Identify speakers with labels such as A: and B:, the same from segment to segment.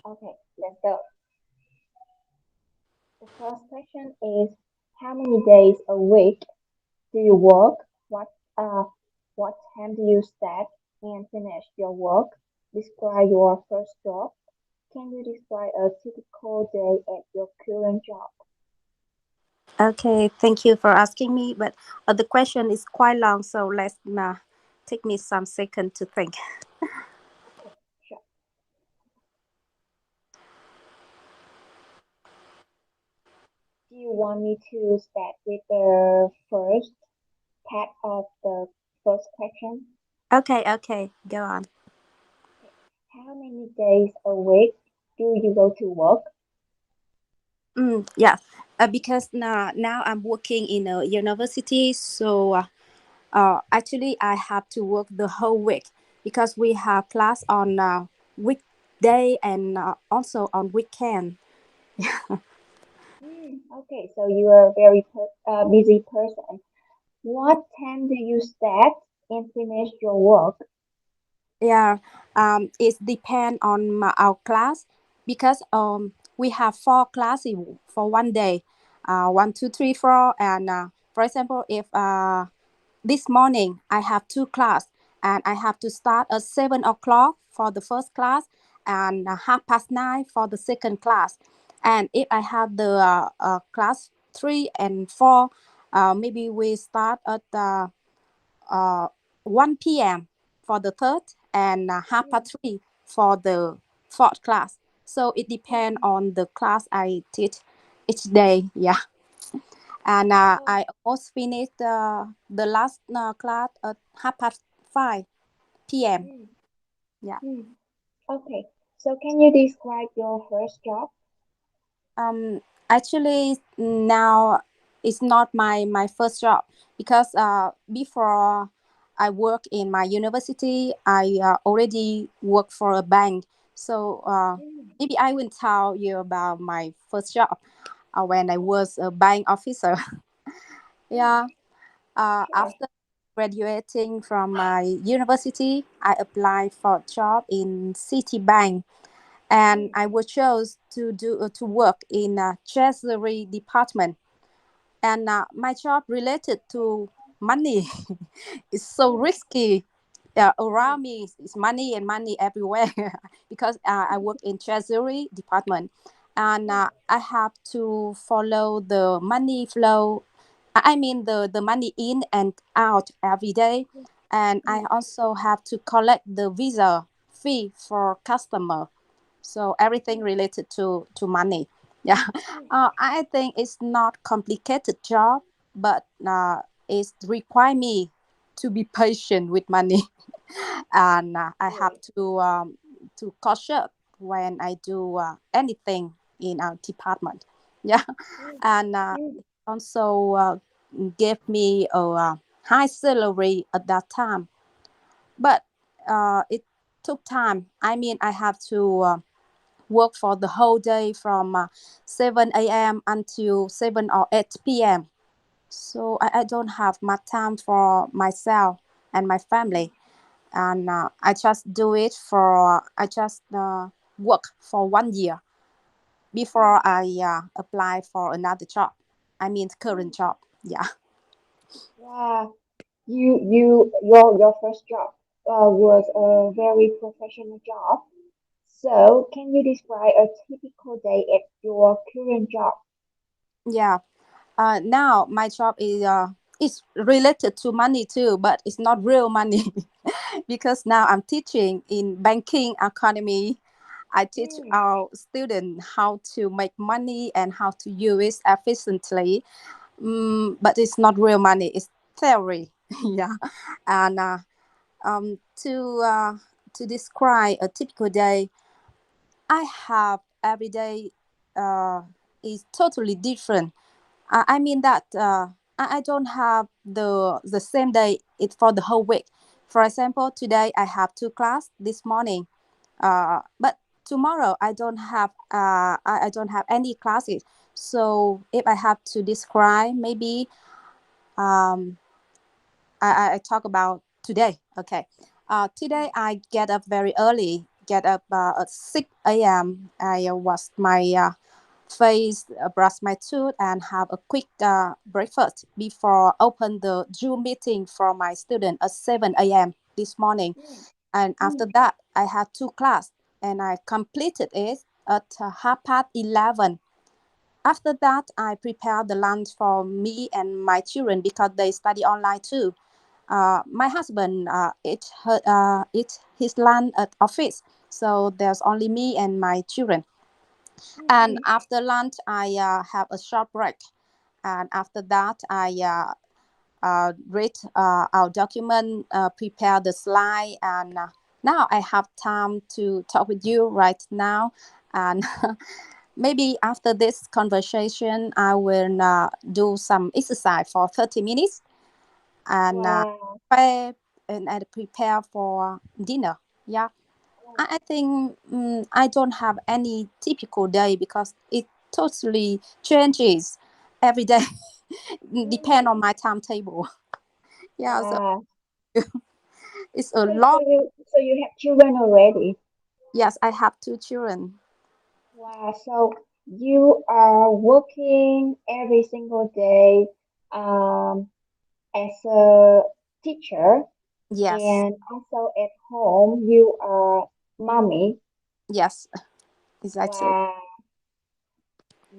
A: Okay, let's go. The first question is how many days a week do you work? Uh what time do you start and finish your work? Describe your first job. Can you describe a typical day at your current job?
B: Okay, thank you for asking me, but the question is quite long, so let's take me some second to think.
A: Okay, sure. Do you want me to start with the first part of the first question?
B: Okay, okay, go on.
A: Okay. How many days a week do you go to work?
B: Yeah, because now I'm working in a university, so actually I have to work the whole week because we have class on weekday and also on weekend.
A: Okay, so you are a very busy person. What time do you start and finish your work?
B: Yeah, it depend on our class because we have four classes for one day, one, two, three, four, and for example, if this morning I have two class and I have to start at 7 o'clock for the first class and 9:30 for the second class, and if I have the class 3 and 4, maybe we start at uh, 1 p.m. for the third and half
A: Mm,
B: past 3 for the fourth class. So it depends
A: mm,
B: on the class I teach each day. Yeah. And
A: oh,
B: I almost finished the last class at 5:30 p.m.
A: mm,
B: Yeah.
A: mm. Okay, so can you describe your first job?
B: Actually, now it's not my first job because before I work in my university, I already work for a bank. So
A: Mm,
B: maybe I will tell you about my first job when I was a bank officer.
A: mm,
B: Yeah.
A: sure.
B: After graduating from my university, I applied for a job in Citibank, and
A: Mm,
B: I was chose to work in a treasury department. And my job related to money. It's so
A: mm,
B: risky.
A: mm,
B: Around me is money and money everywhere because I work in treasury department, and
A: mm,
B: I have to follow the money flow. I mean the money in and out every day,
A: mm,
B: and I
A: mm,
B: also have to collect the visa fee for customer. So everything
A: mm,
B: related to money. Yeah.
A: mm,
B: I think it's not complicated job, but it require me to be patient with money. And I have
A: really.
B: to cautious when I do anything in our department. Yeah.
A: Mm,
B: And
A: mm,
B: also gave me a high salary at that time, but it took time. I mean, I have to work for the whole day from 7 a.m. until 7 or 8 p.m. So I don't have much time for myself and my
A: mm,
B: family. And I just work for 1 year
A: mm,
B: before I apply for another job. I mean, current
A: mm.
B: job. Yeah.
A: Wow, your first job was a very professional job. So, can you describe a typical day at your current job?
B: Yeah. Now my job is related to money too, but it's not real money because now I'm teaching in banking economy. I teach
A: Mm,
B: our students how to make money and how to use it efficiently. But it's not real money; it's theory. Yeah, and to describe a typical day, I have every day is totally different. I mean that I don't have the same day it for the whole week. For example, today I have two class this morning, but tomorrow I don't have any classes. So if I have to describe, maybe um, I talk about today. Okay, today I get up very early get up at 6 a.m. I wash my face, brush my tooth, and have a quick breakfast before open the Zoom meeting for my student at 7 a.m. this morning.
A: mm,
B: And
A: mm,
B: after that, I had two class, and I completed it at 11:30. After that, I prepare the lunch for me and my children because they study online too. My husband eat his lunch at office, so there's only me and my children. And
A: mm,
B: after lunch, I have a short break. And after that, I read our document, prepare the slide, and now I have time to talk with you right now. And maybe after this conversation, I will do some exercise for 30 minutes and
A: wow.
B: prepare and prepare for dinner. Yeah, I think I don't have any typical day because it totally changes every day. Depend
A: Mm,
B: on my timetable. Yeah, so
A: wow.
B: it's a
A: So
B: long.
A: you have children already.
B: Yes, I have two children.
A: Wow. So you are working every single day um, as a teacher,
B: Yes,
A: and also at home you are mommy.
B: yes, exactly.
A: Wow.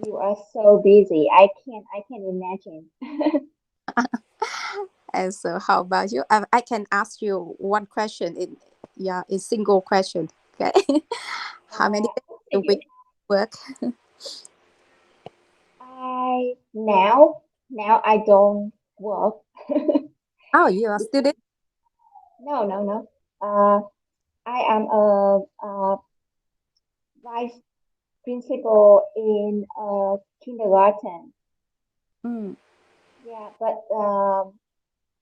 A: You are so busy. I can imagine.
B: And so, how about you? I can ask you one question in yeah, in single question. Okay, how many days a week
A: Okay.
B: work?
A: I now I don't work.
B: Oh, you are
A: Because
B: student.
A: no. Uh, I am a vice principal in kindergarten.
B: Mm,
A: Yeah, but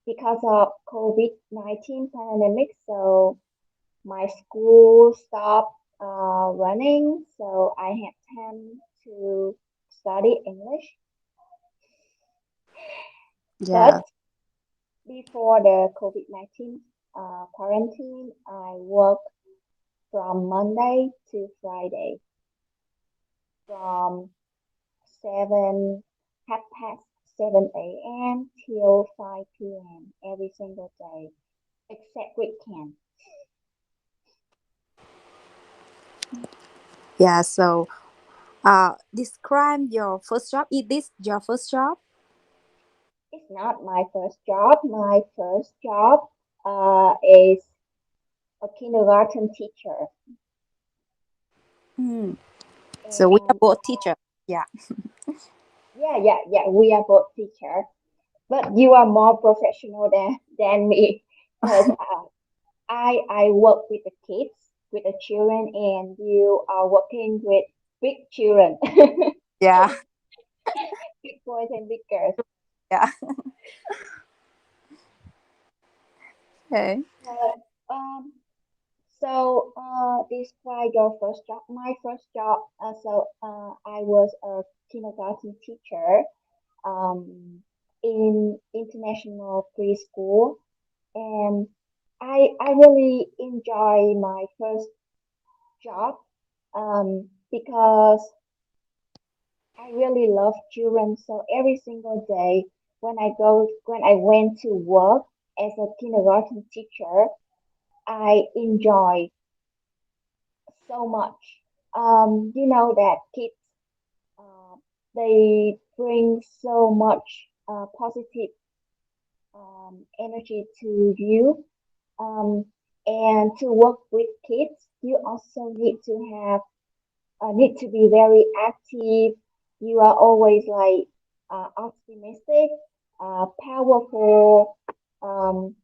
A: because of COVID-19 pandemic, so my school stopped running, so I had time to study English.
B: yeah.
A: But before the COVID-19 quarantine, I worked from Monday to Friday from 7 half past 7 a.m. till 5 p.m. every single day, except weekend.
B: Yeah. So, describe your first job. Is this your first job?
A: It's not my first job. My first job is a kindergarten teacher,
B: Mm. So we are
A: and
B: both teacher. Yeah.
A: yeah. We are both teacher, but you are more professional than me, because I work with the kids, with the children, and you are working with big children,
B: Yeah.
A: big boys and big girls.
B: Yeah. Okay.
A: Uh, um, describe your first job. My first job, I was a kindergarten teacher in international preschool, and I really enjoy my first job because I really love children. So every single day when I went to work as a kindergarten teacher, I enjoy so much. You know that kids, uh, they bring so much positive energy to you. Um, and to work with kids, you also need to be very active. You are always like optimistic, powerful, um,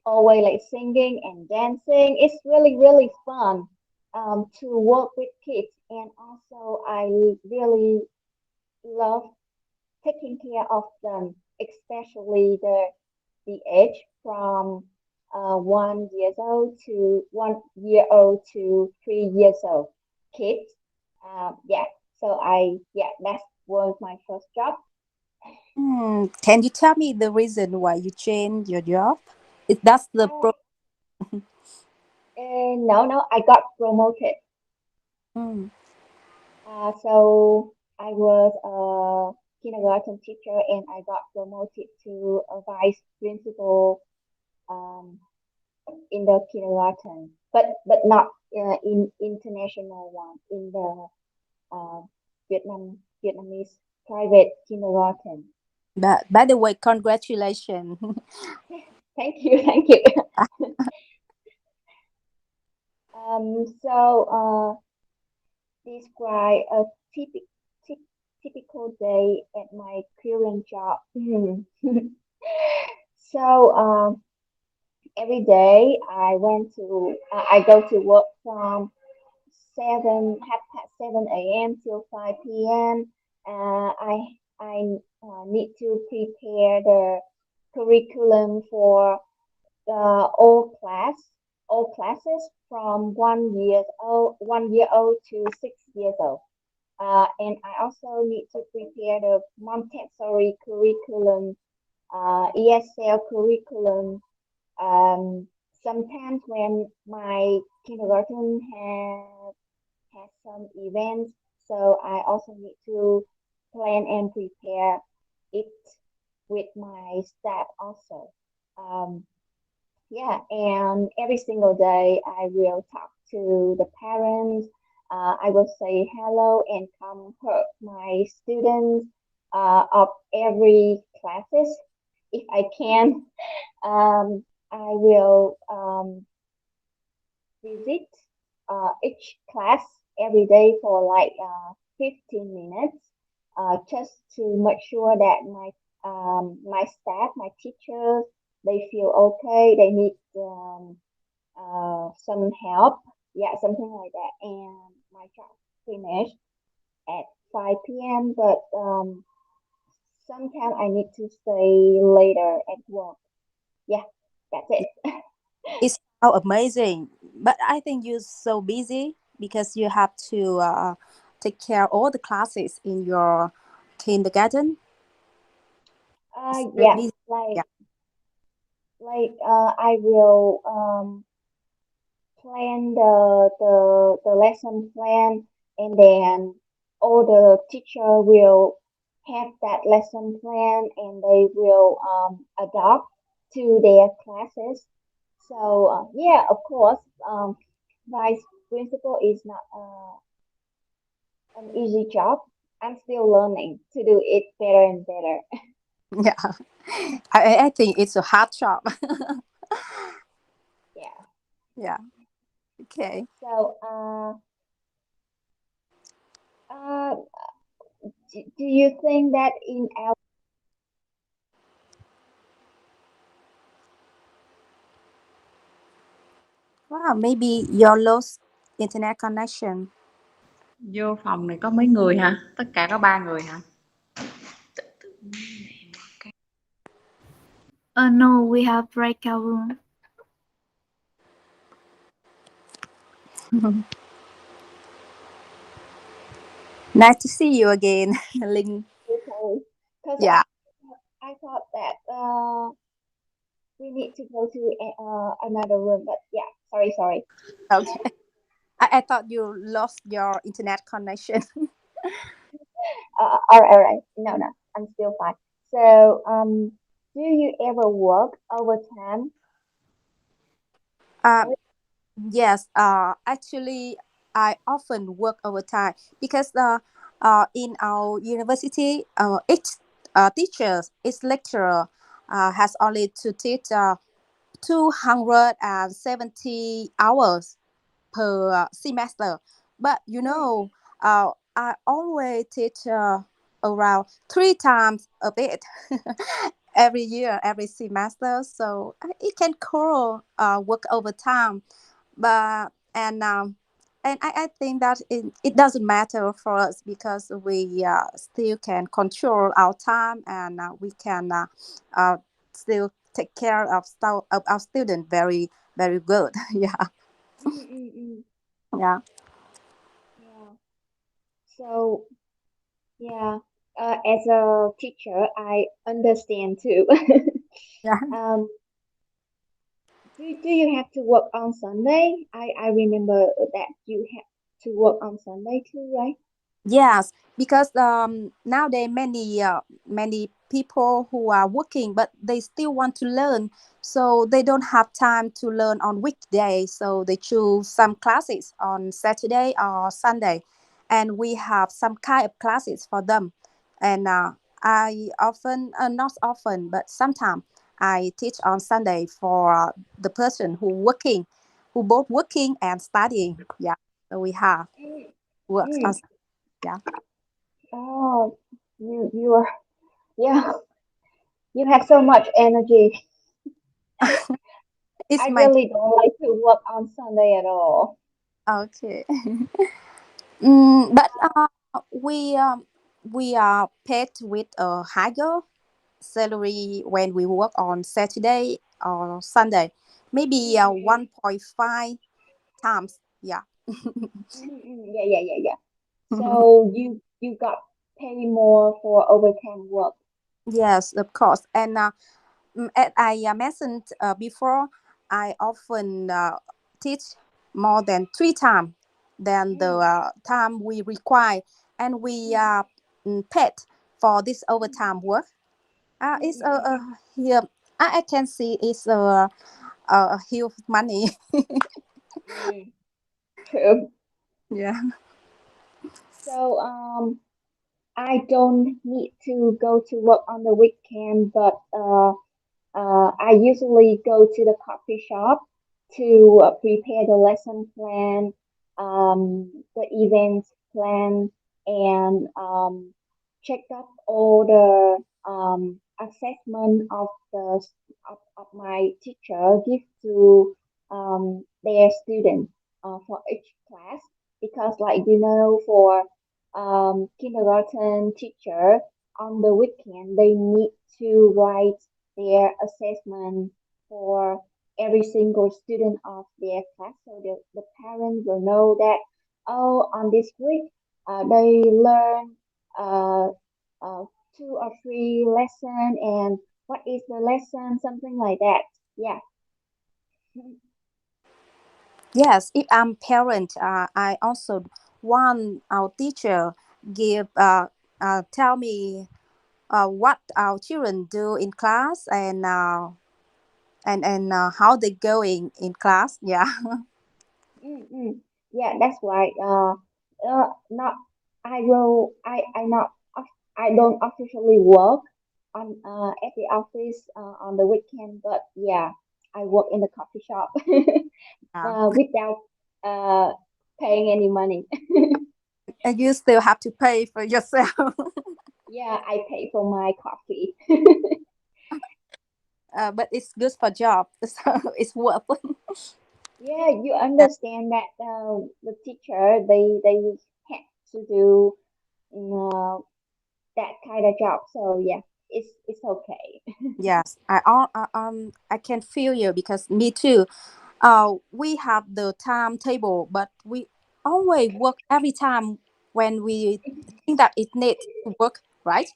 A: always like singing and dancing. It's really fun to work with kids, and also I really love taking care of them, especially the age from 1 years old to 1 year old to 3 years old kids. Yeah, that was my first job.
B: Can you tell me the reason why you changed your job? Is that's the
A: I No, no, I got promoted.
B: Mm.
A: So I was a kindergarten teacher and I got promoted to a vice principal um, in the kindergarten, but not in international one, in the uh, Vietnamese private kindergarten.
B: But by the way, congratulations.
A: Thank you, thank you. So describe a typical day at my current job. So every day I go to work from 7:30 a.m. till 5 p.m. I need to prepare the curriculum for all classes from 1 year old to 6 years old. And I also need to prepare the Montessori curriculum, ESL curriculum. Sometimes when my kindergarten has some events, so I also need to plan and prepare it with my staff also. Um, yeah, and every single day I will talk to the parents. I will say hello and comfort my students of every classes if I can. I will visit each class every day for like 15 minutes just to make sure that my staff, my teachers, they feel okay. They need some help. Yeah, something like that. And my job finished at 5 p.m. But sometimes I need to stay later at work. Yeah, that's it.
B: It's so amazing. But I think you're so busy because you have to take care of all the classes in your kindergarten. It's very
A: Yeah,
B: busy. Yeah.
A: I will plan the lesson plan, and then all the teacher will have that lesson plan and they will adopt to their classes. So yeah, of course, vice principal is not an easy job. I'm still learning to do it better and better.
B: Yeah. I think it's a hard job.
A: Yeah.
B: Yeah. Okay.
A: So uh, do you think that in our
B: Wow, maybe your lost internet connection.
C: Vô phòng này có mấy người hả? Tất cả có 3 người hả?
D: No, we have breakout room.
B: Nice to see you again, Linh.
A: because
B: Yeah.
A: I thought that we need to go to another room, but yeah, sorry.
B: Okay. I thought you lost your internet connection.
A: All right. No, no, I'm still fine. So, do you ever work overtime?
B: Um,
A: Sorry.
B: yes. Actually, I often work overtime because in our university, each teachers, each lecturer, has only to teach 270 hours per semester. But I always teach around 3 times a bit every year, every semester. So it can call work overtime. But I think that it doesn't matter for us because we still can control our time and we can still take care of our student very very good. Yeah.
A: Mm.
B: Yeah.
A: Yeah. So, yeah, as a teacher, I understand too.
B: Yeah.
A: um, Do you have to work on Sunday? I remember that you have to work on Sunday too, right?
B: Yes, because nowadays many people who are working, but they still want to learn, so they don't have time to learn on weekdays. So they choose some classes on Saturday or Sunday, and we have some kind of classes for them. And I often, not often, but sometimes I teach on Sunday for the person who working, who both working and studying. Yeah, so we have
A: Mm,
B: works on.
A: mm.
B: Yeah.
A: Oh, you are yeah. You have so much energy.
B: It's
A: I
B: my
A: really don't like to work on Sunday at all.
B: okay. But we are paid with a higher salary when we work on Saturday or Sunday, maybe
A: Mm-mm-mm.
B: 1.5 times. Yeah.
A: Mm-mm. Yeah, yeah, yeah, yeah. So you got paid more for overtime work.
B: Yes, of course. And as I mentioned before, I often teach more than 3 times than the
A: Mm,
B: time we require, and we
A: mm,
B: paid for this
A: mm,
B: overtime work.
A: mm,
B: It's
A: mm, mm,
B: here. I can see it's a huge money.
A: mm. True.
B: Yeah.
A: So I don't need to go to work on the weekend, but I usually go to the coffee shop to prepare the lesson plan, the event plan, and check up all the assessment of my teacher give to their students for each class because like for kindergarten teacher on the weekend they need to write their assessment for every single student of their class so the parents will know that oh on this week they learn uh, uh, two or three lesson and what is the lesson something like that yeah.
B: Yes. If I'm parent, I also want our teacher give tell me what our children do in class and how they going in class. Yeah.
A: Mm-mm. Yeah, that's why. Not I not I don't officially work on at the office on the weekend, but yeah, I work in the coffee shop
B: Yeah.
A: without uh paying any money.
B: And you still have to pay for yourself.
A: Yeah, I pay for my coffee.
B: But it's good for job, so it's worth.
A: Yeah, you understand that the teacher they have to do uh, that kind of job, so yeah, it's okay.
B: Yes, I can feel you because me too. We have the timetable, but we always work every time when we think that it needs to work, right?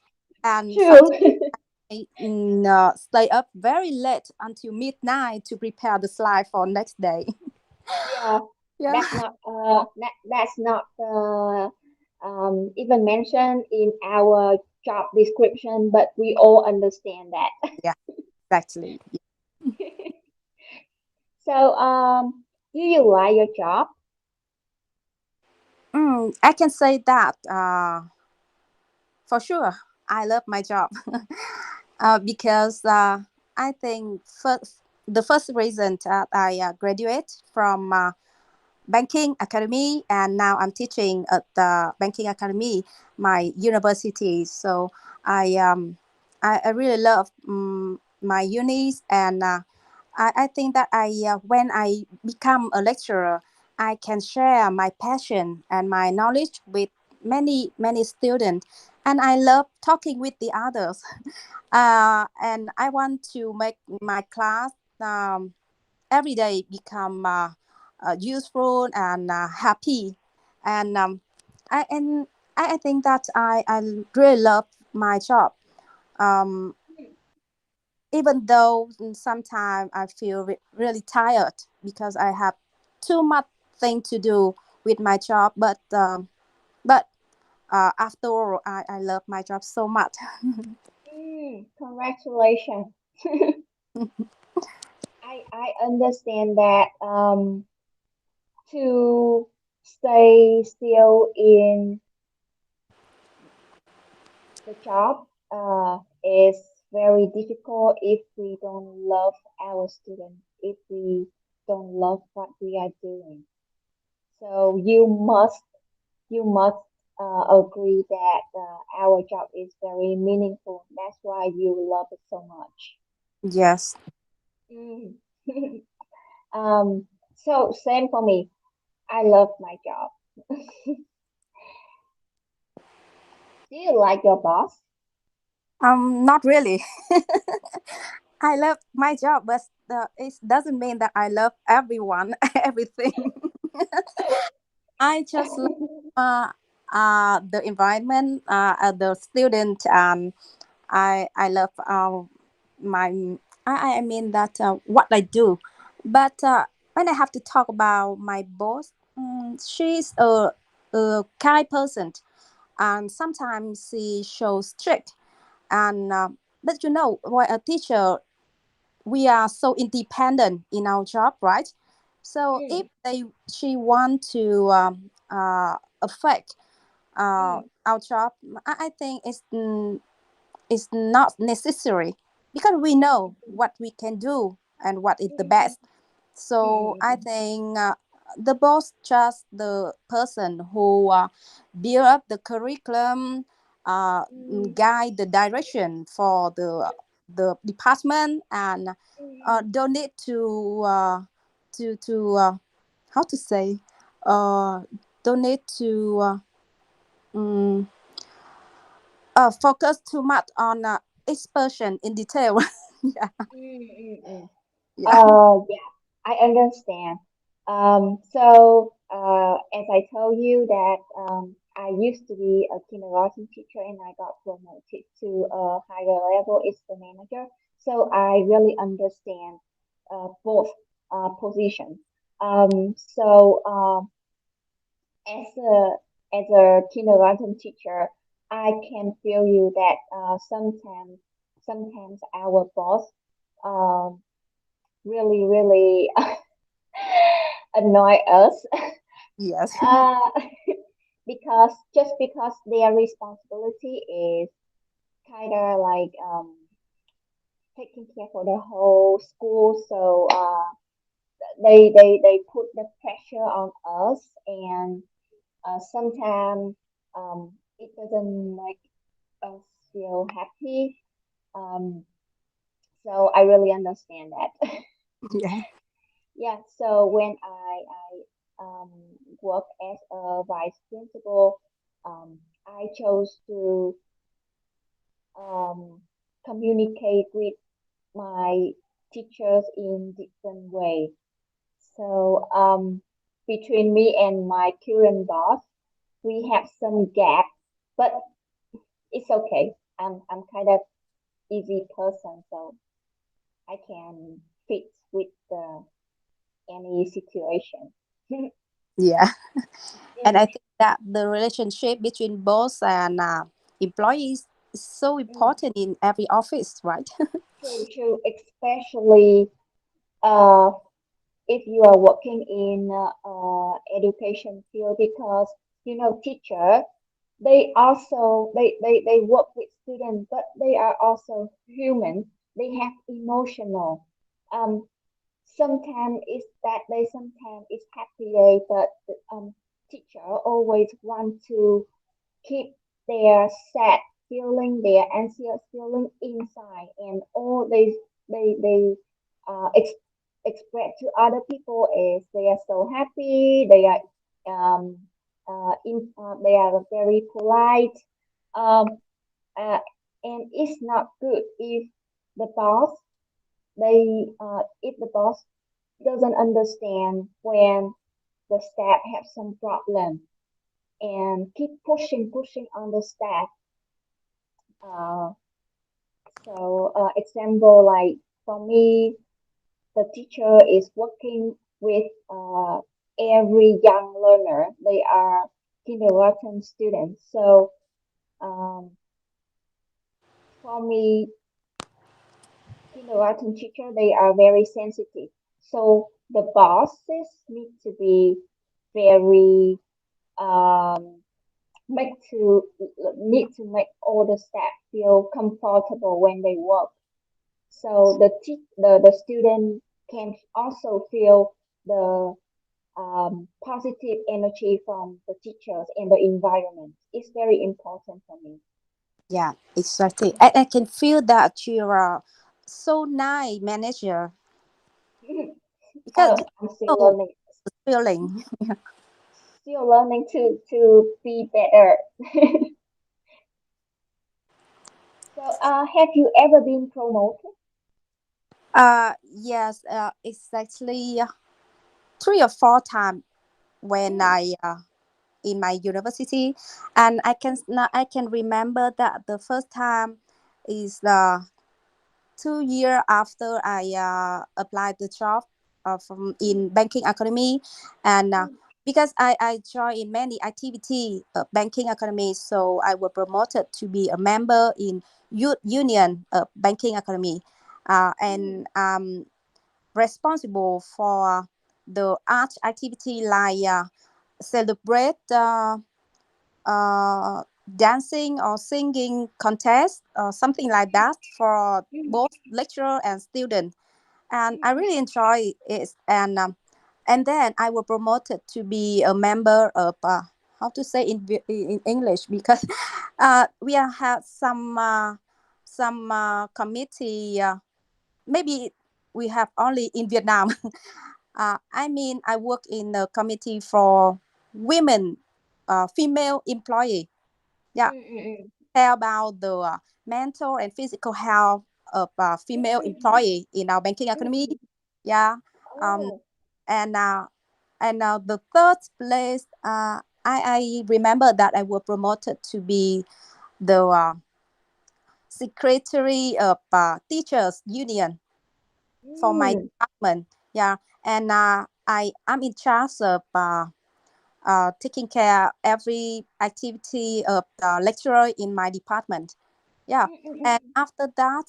B: And
A: True.
B: sometimes I stay up very late until midnight to prepare the slide for next day.
A: Yeah,
B: Yeah.
A: that's not even mentioned in our job description, but we all understand that.
B: Yeah, exactly.
A: So do you like your job?
B: I can say that for sure. I love my job because I think the first reason that I graduate from banking academy, and now I'm teaching at the banking academy, my university. So I I really love my unis, and I think that when I become a lecturer, I can share my passion and my knowledge with many students, and I love talking with the others. And I want to make my class um, every day become useful and happy. And I and I think that I really love my job. Um, even though sometimes I feel really tired because I have too much thing to do with my job. But after all, I love my job so much.
A: Congratulations. I understand that to stay still in the job is very difficult if we don't love our students, if we don't love what we are doing. So you must agree that our job is very meaningful. That's why you love it so much.
B: Yes.
A: Mm. So same for me. I love my job. Do you like your boss?
B: Not really. I love my job, but it doesn't mean that I love everyone, everything. I just love the environment, the student, and I love my. I mean that what I do, but when I have to talk about my boss, she's a kind person, and sometimes she shows strict. And but when a teacher, we are so independent in our job, right? So if
A: Mm,
B: she want to affect
A: mm,
B: our job, I think it's not necessary because we know what we can do and what is the
A: mm,
B: best. So
A: mm,
B: I
A: mm,
B: think the boss just the person who build up the curriculum,
A: mm,
B: guide the direction for the department, and
A: mm,
B: donate to how to say uh, donate to um, focus too much on expression in detail. Yeah,
A: mm.
B: yeah,
A: Yeah, I understand. So as I told you that I used to be a kindergarten teacher and I got promoted to a higher level as the manager. So I really understand both positions. As a kindergarten teacher, I can feel you that sometimes our boss um really annoy us
B: yes,
A: uh, because their responsibility is kind of like taking care for the whole school. So they put the pressure on us, and sometimes it doesn't make us feel happy. Um, so I really understand that.
B: yeah,
A: Yeah, so when I work as a vice principal, I chose to um, communicate with my teachers in different way. So between me and my current boss, we have some gap, but it's okay. I'm kind of easy person, so I can fit with any situation.
B: yeah. And I
A: Mm,
B: think that the relationship between boss and employees is so
A: mm.
B: important in every office, right?
A: True, true. Especially uh, if you are working in education field, because teacher, they work with students, but they are also human. They have emotional. Um, sometimes it's bad day, sometimes it's happy day, but teacher always want to keep their sad feeling, their anxious feeling inside, and all they express to other people is they are so happy, they are they are very polite, um, uh, and it's not good if the boss if the boss doesn't understand when the staff have some problem and keep pushing on the staff. Uh, So, example like for me, the teacher is working with every young learner. They are kindergarten students. So, um, for me, kindergarten teacher, they are very sensitive. So the bosses need to be very make to need to make all the staff feel comfortable when they work. So the student can also feel the positive energy from the teachers and the environment. It's very important for me.
B: Yeah, exactly. I can feel that you are so nice manager because
A: Oh,
B: it's
A: I'm still
B: so
A: learning.
B: feeling.
A: Still learning to be better. So, have you ever been promoted?
B: Yes, exactly 3 or 4 times when
A: Mm,
B: I in my university, and I can remember that the first time is the 2 year after I applied the job from
A: mm,
B: in banking academy, and
A: mm,
B: because I joined in many activity banking academy, so I was promoted to be a member in youth union banking academy,
A: mm,
B: and responsible for the art activity like celebrate uh, dancing or singing contest or something like that for
A: mm,
B: both lecturer and student, and I
A: mm,
B: really enjoy it. And then I was promoted to be a member of how to say in English, because we are had some committee, maybe we have only in Vietnam. I mean, I work in the committee for women, female employee. Yeah,
A: mm,
B: care about the mental and physical health of
A: mm,
B: female
A: mm,
B: employee in our banking
A: mm,
B: academy.
A: mm.
B: Yeah, um,
A: Oh,
B: and the third place, I remember that I was promoted to be the secretary of teachers union for my
A: mm,
B: department. Yeah, and I'm in charge of taking care every activity of the lecturer in my department. Yeah,
A: mm, mm,
B: and
A: mm,
B: after that,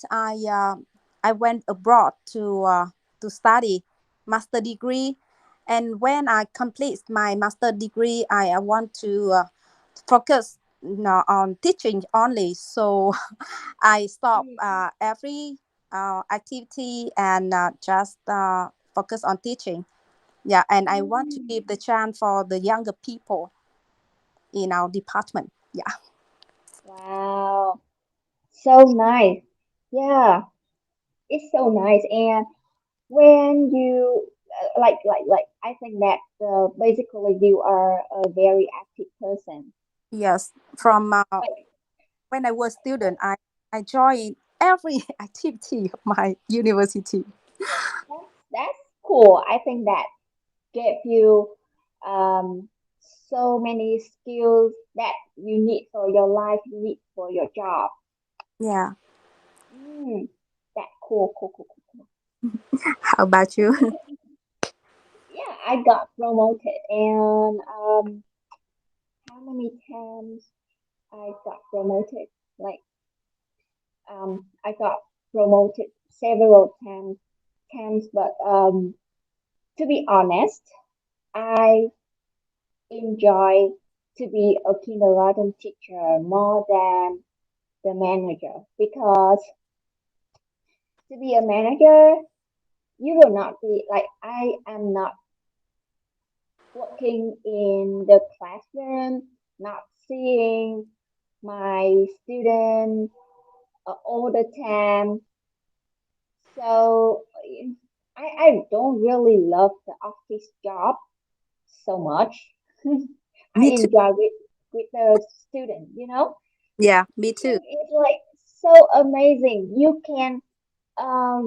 B: I went abroad to study master degree, and when I complete my master degree, I want to focus, on teaching only. So I stop
A: mm,
B: every activity and just focus on teaching. Yeah, and I want to
A: mm.
B: give the chance for the younger people in our department. Yeah.
A: Wow, so nice. Yeah, it's so nice. And when you I think that basically you are a very active person.
B: Yes,
A: Like
B: from
A: like
B: when I was student, I joined every activity of my university.
A: that's cool. I think that gave you um so many skills that you need for your life, you need for your job.
B: Yeah.
A: Mm, that cool.
B: How about you?
A: Yeah, I got promoted, and how many times I got promoted? Like I got promoted several times, but to be honest, I enjoy to be a kindergarten teacher more than the manager because to be a manager, you will not be like I am not working in the classroom, not seeing my students all the time. So I don't really love the office job so much. I
B: Me too.
A: enjoy with the student, you know.
B: Yeah, me too.
A: Teaching is like so amazing. You can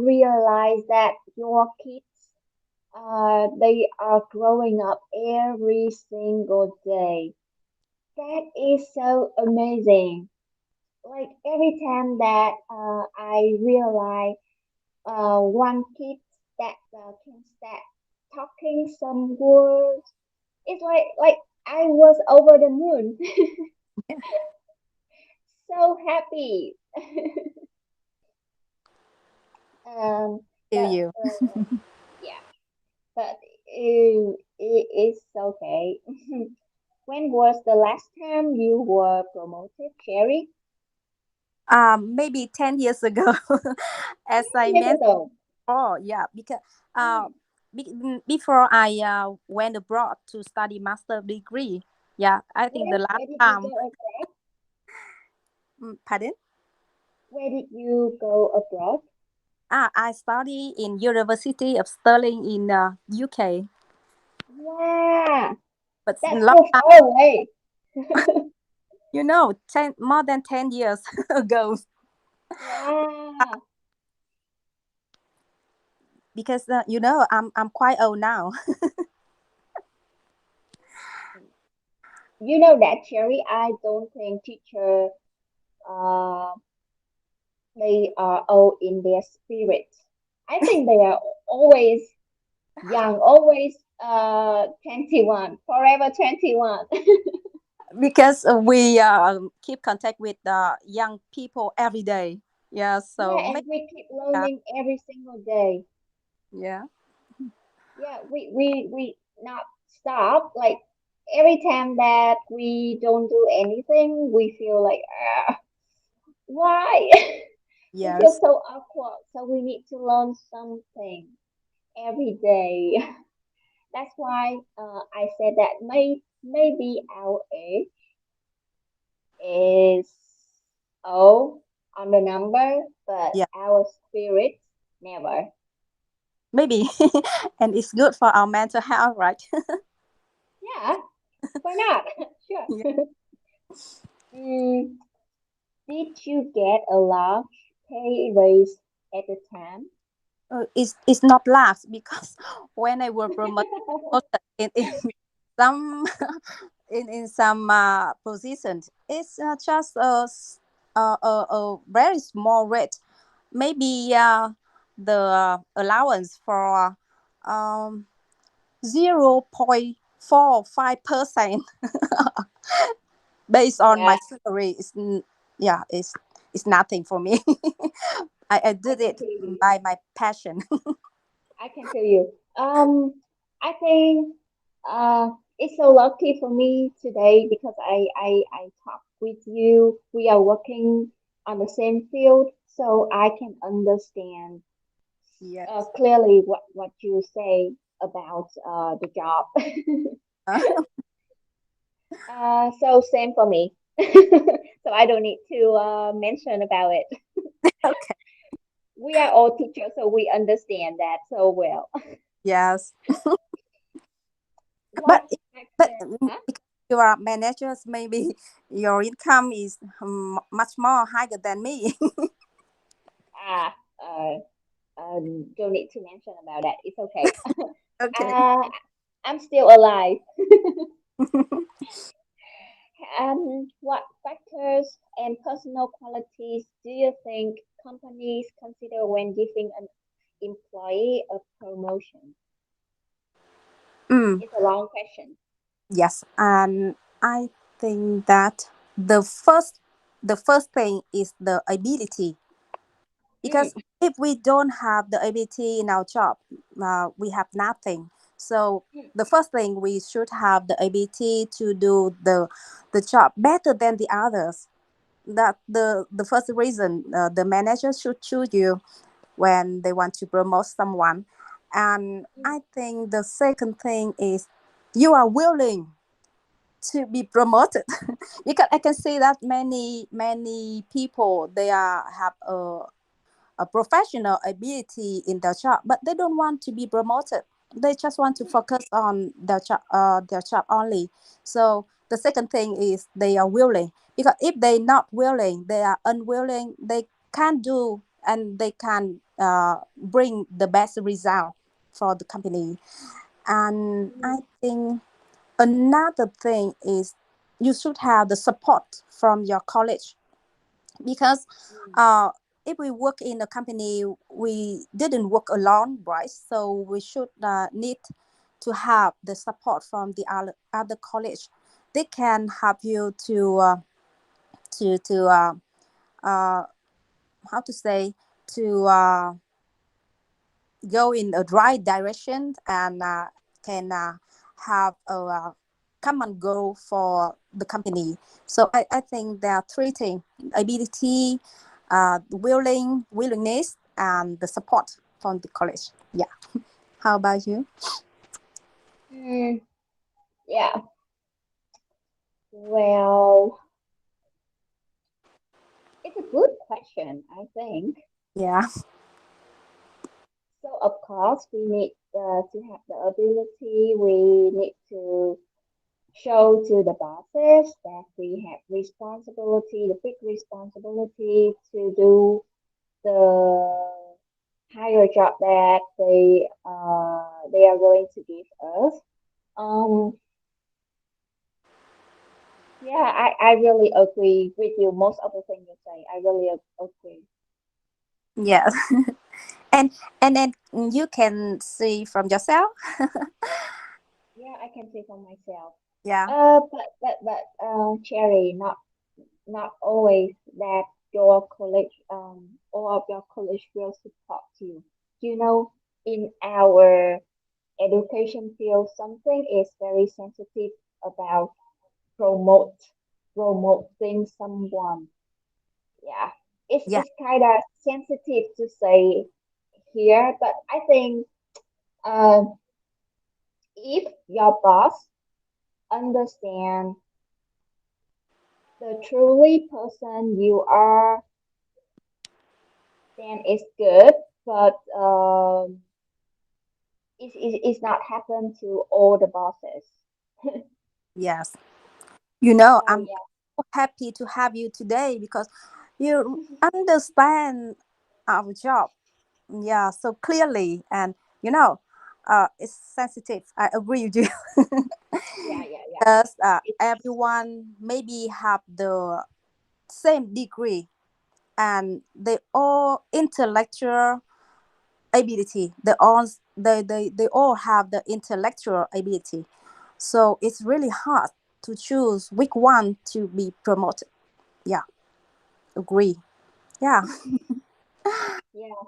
A: realize that your kids they are growing up every single day. That is so amazing. like every time that I realize one kid that can start talking some words, it's like I was over the moon, so happy.
B: Feel
A: But
B: you.
A: yeah, but it's okay. When was the last time you were promoted, Cherry?
B: Maybe 10 years ago, as I
A: 10 years
B: mentioned.
A: ago.
B: Oh, yeah, because
A: Mm.
B: before I went abroad to study master degree. Yeah, I think the last
A: Where did you
B: time.
A: go abroad?
B: Pardon?
A: Where did you go abroad?
B: I study in University of Stirling in UK,
A: Wow,
B: but
A: that's
B: long
A: so
B: time,
A: far away.
B: more than 10 years ago.
A: Wow.
B: Because I'm quite old now.
A: You know that, Cherry, I don't think teacher uh they are old in their spirit. I think they are always young, always 21, forever 21.
B: Because we keep contact with young people every day. Yeah, so
A: Yeah,
B: maybe.
A: and we keep
B: Yeah,
A: learning every single day.
B: yeah,
A: Yeah, we not stop. Like every time that we don't do anything, we feel like why? We feel
B: yes,
A: so awkward. So we need to learn something every day. That's why I said that maybe our age is old on the number, but
B: yeah,
A: our spirit never.
B: maybe. And it's good for our mental health, right?
A: Yeah, why not?
B: Yeah.
A: Sure. Mm, did you get a large pay raise at the time?
B: It's not last because when I were promoted in some in some positions, it's just a very small rate. Maybe the allowance for 0.45% based on
A: Yeah,
B: my salary is yeah, it's nothing for me. I
A: I
B: did
A: can
B: it
A: feel you.
B: by my passion.
A: I can feel you. I think it's so lucky for me today because I talk with you. We are working on the same field, so I can understand
B: Yes.
A: clearly what you say about the job. So same for me. So I don't need to mention about it.
B: Okay.
A: We are all teachers, so we understand that so well.
B: Yes.
A: What
B: but but
A: factor? Huh?
B: because you are managers, maybe your income is much more higher than me.
A: Ah, don't need to mention about that. It's okay.
B: Okay.
A: Uh, I'm still alive. What factors and personal qualities do you think companies consider when giving an employee a promotion?
B: Mm,
A: It's a long question.
B: yes, and I think that the first thing is the ability,
A: Mm,
B: because if we don't have the ability in our job, we have nothing. So
A: mm,
B: the first thing, we should have the ability to do the job better than the others. That the first reason the manager should choose you when they want to promote someone. And
A: mm,
B: I think the second thing is you are willing to be promoted. Because I can see that many people, they are have a professional ability in their job, but they don't want to be promoted. They just want to
A: mm,
B: focus on their job only. So the second thing is they are willing. Because if they not willing, they are unwilling, they can't do and they can bring the best result for the company. And I
A: mm,
B: think another thing is you should have the support from your college. because
A: Mm.
B: uh, if we work in a company, we didn't work alone, right? So we should need to have the support from the other college. They can help you to uh, how to say, to go in the right direction, and can have a common goal for the company. So I think there are three things: ability, willingness, and the support from the college. Yeah. How about you?
A: Mm, yeah. Well, it's a good question, I think.
B: Yeah.
A: So of course we need to have the ability. We need to show to the bosses that we have responsibility, the big responsibility to do the higher job that they are going to give us. Um, yeah, I really agree with you. Most of the things you say, I really agree.
B: Yeah. and then you can see from yourself.
A: Yeah, I can say for myself.
B: Yeah.
A: But Cherry, not always that your college, all of your college will support you. You know, in our education field, something is very sensitive about promote promoting someone. Yeah,
B: Yeah.
A: it's kind of sensitive to say here, but I think uh, if your boss understand the truly person you are, then it's good. But it's not happen to all the bosses.
B: Yes. I'm
A: So
B: so happy to have you today because you understand our job, yeah, so clearly. And it's sensitive. I agree with you.
A: yeah.
B: Because
A: It's
B: everyone maybe have the same degree, and they all intellectual ability. They all have the intellectual ability. So it's really hard to choose which one to be promoted. Yeah, agree. Yeah.
A: yeah.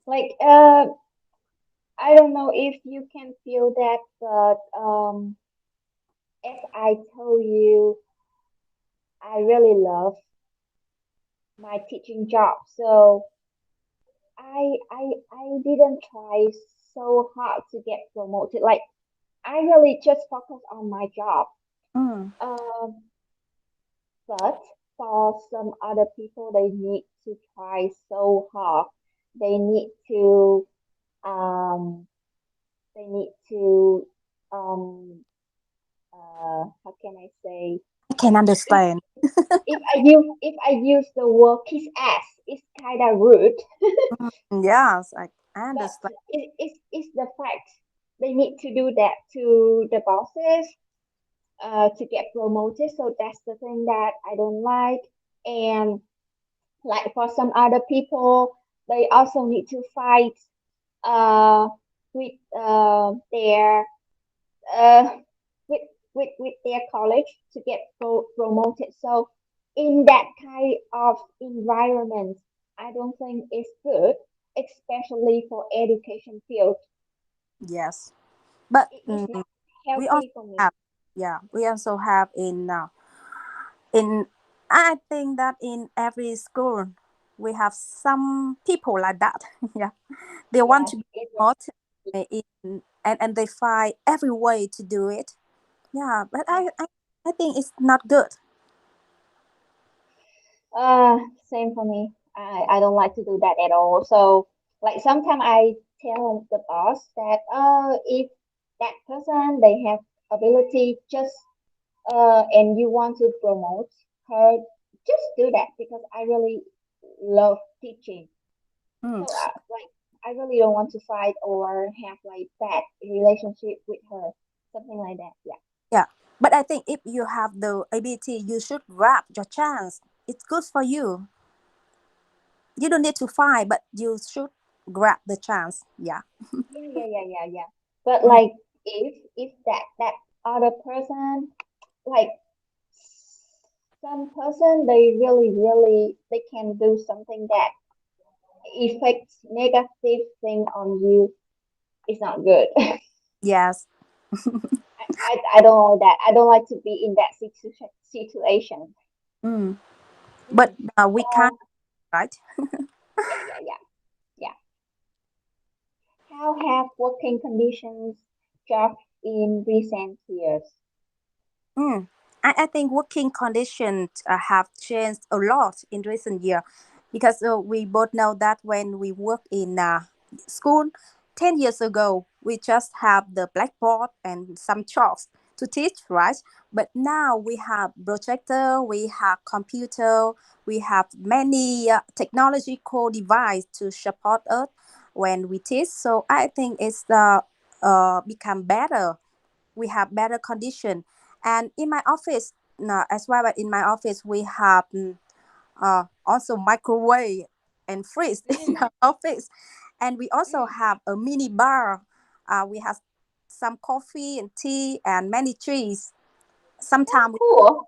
A: Like I don't know if you can feel that, but as I told you, I really love my teaching job. So I didn't try so hard to get promoted. Like I really just focus on my job.
B: Mm,
A: Um, but for some other people, they need to try so hard. They need to um they need to how can I say,
B: I can
A: if
B: understand.
A: if I use the word kiss ass, it's kind of rude,
B: Yes, I
A: but
B: understand.
A: it's the fact. They need to do that to the bosses to get promoted. So that's the thing that I don't like. And like for some other people, they also need to fight uh with their uh with with their college to get promoted. So in that kind of environment, I don't think it's good, especially for education field.
B: Yes, but
A: It is not
B: we also
A: healthy for me.
B: have, yeah, we also have in I think that in every school we have some people like that. Yeah, they want
A: Yes,
B: to be
A: it is.
B: promoted and they find every way to do it. Yeah, but
A: Yeah.
B: I think it's not good.
A: Same for me. I don't like to do that at all. So like sometimes I tell the boss that if that person they have ability, just and you want to promote her, just do that because I really love teaching.
B: Mm,
A: So like I really don't want to fight or have like bad relationship with her, something like that. Yeah.
B: yeah, but I think if you have the ability, you should grab your chance. it's good for you. You don't need to fight, but you should grab the chance. Yeah.
A: Yeah. But
B: Mm.
A: like, if that other person, like some person, they really they can do something that affects negative thing on you. It's not good.
B: Yes.
A: I don't know that. I don't like to be in that situation.
B: Mm. But
A: Mm.
B: we can't,
A: Um,
B: right?
A: yeah. How have working conditions changed in recent years?
B: Mm. I think working conditions have changed a lot in recent years because we both know that when we work in school 10 years ago, we just have the blackboard and some chalks to teach, right? But now we have projector, we have computer, we have many technological device to support us when we teach. So I think it's become better. We have better condition, and in my office as well, but in my office we have also microwave and fridge in
A: Mm.
B: our office, and we also
A: Mm.
B: have a mini bar. We have some coffee and tea and many trees.
A: That's
B: Sometimes
A: cool.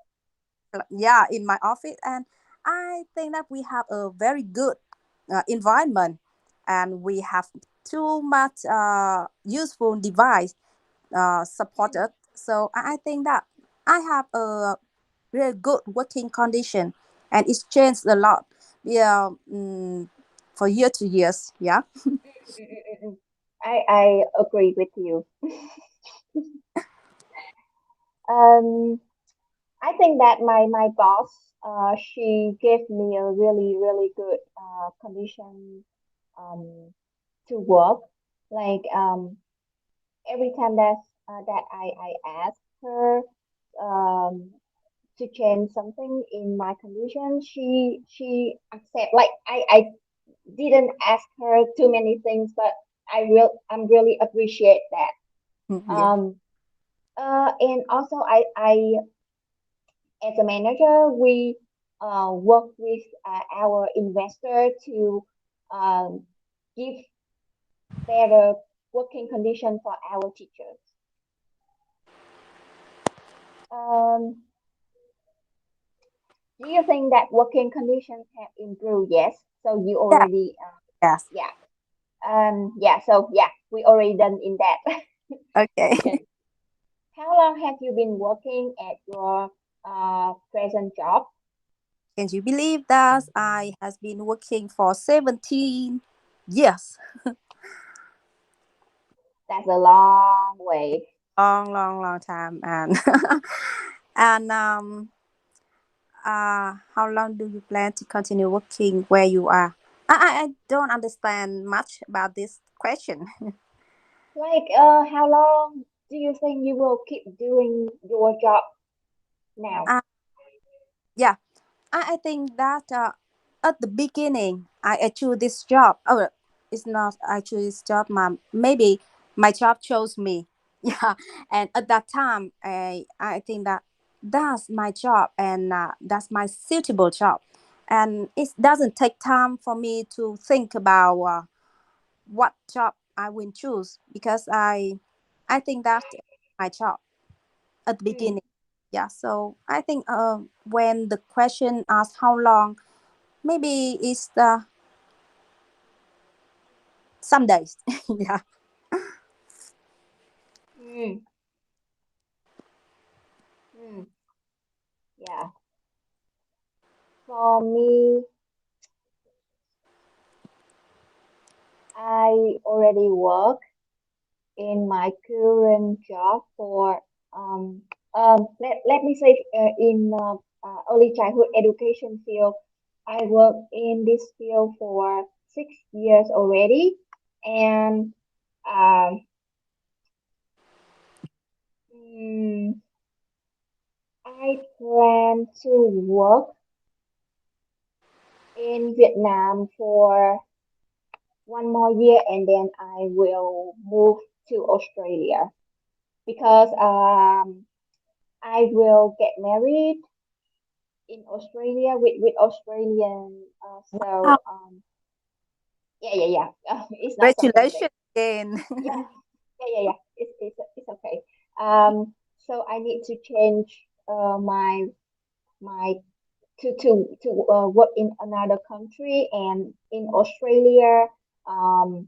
B: yeah, in my office, and I think that we have a very good environment, and we have too much useful device
A: Mm.
B: supported. So I think that I have a really good working condition, and it's changed a lot. Yeah, for year to years. Yeah.
A: Mm. I agree with you. Um, I think that my boss, she gave me a really good condition um to work. Like every time that I ask her um to change something in my condition, she accept. Like I didn't ask her too many things, but I'm really appreciate that.
B: Yeah.
A: Um and also I as a manager, we work with our investor to um, give better working condition for our teachers. Um, do you think that working conditions have improved? Yes. So you
B: Yeah.
A: already,
B: Yes.
A: yeah. Yeah. So yeah, we already done in that
B: Okay.
A: question. How long have you been working at your present job?
B: Can you believe that I has been working for 17 years?
A: That's a long way.
B: Long, long, long time, and and how long do you plan to continue working where you are? I don't understand much about this question.
A: Like, how long do you think you will keep doing your job now?
B: uh, yeah, I think that at the beginning I choose this job. Oh, it's not I choose this job. Maybe my job chose me. Yeah, and at that time I think that that's my job, and that's my suitable job, and it doesn't take time for me to think about what job I will choose because I think that my job at the
A: Mm,
B: beginning. Yeah, so I think when the question asks how long, maybe it's some days. Yeah.
A: mm, mm, yeah. For me, I already work in my current job for let me say in early childhood education field. I work in this field for 6 years already, and um, mm, I plan to work in Vietnam for one more year and then I will move to Australia because I will get married in Australia with Australian.
B: Wow,
A: Yeah, yeah, yeah. It's not something big.
B: congratulations again.
A: Yeah, yeah, yeah, yeah. It's okay. So I need to change my to work in another country, and in Australia, um,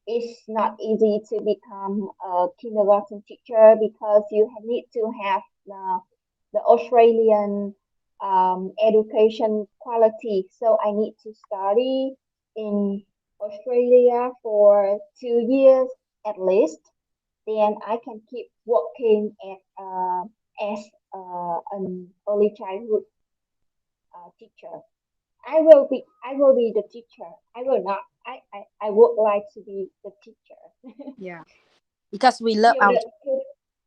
A: it's not easy to become a kindergarten teacher because need to have the Australian education quality. So I need to study in Australia for 2 years at least. Then I can keep working as an early childhood teacher. I will be the teacher. I will not. I would like to be the teacher.
B: Yeah, because we love
A: till
B: our
A: the
B: children.
A: till,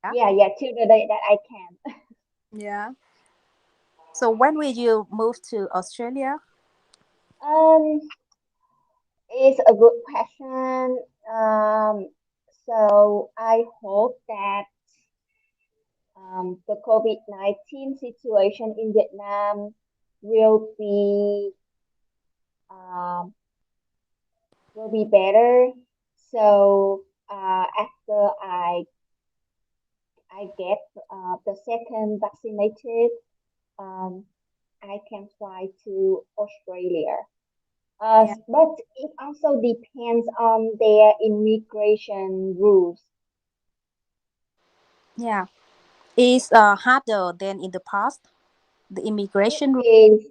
B: Yeah.
A: yeah, yeah, till the day that I can.
B: Yeah. So when will you move to Australia?
A: Um, it's a good question. So I hope that the COVID-19 situation in Vietnam will be um, will be better. So after I get the second vaccinated, um, I can fly to Australia.
B: Yeah.
A: But it also depends on their immigration rules.
B: Yeah. It's harder than in the past. The
A: It
B: immigration rule.
A: is,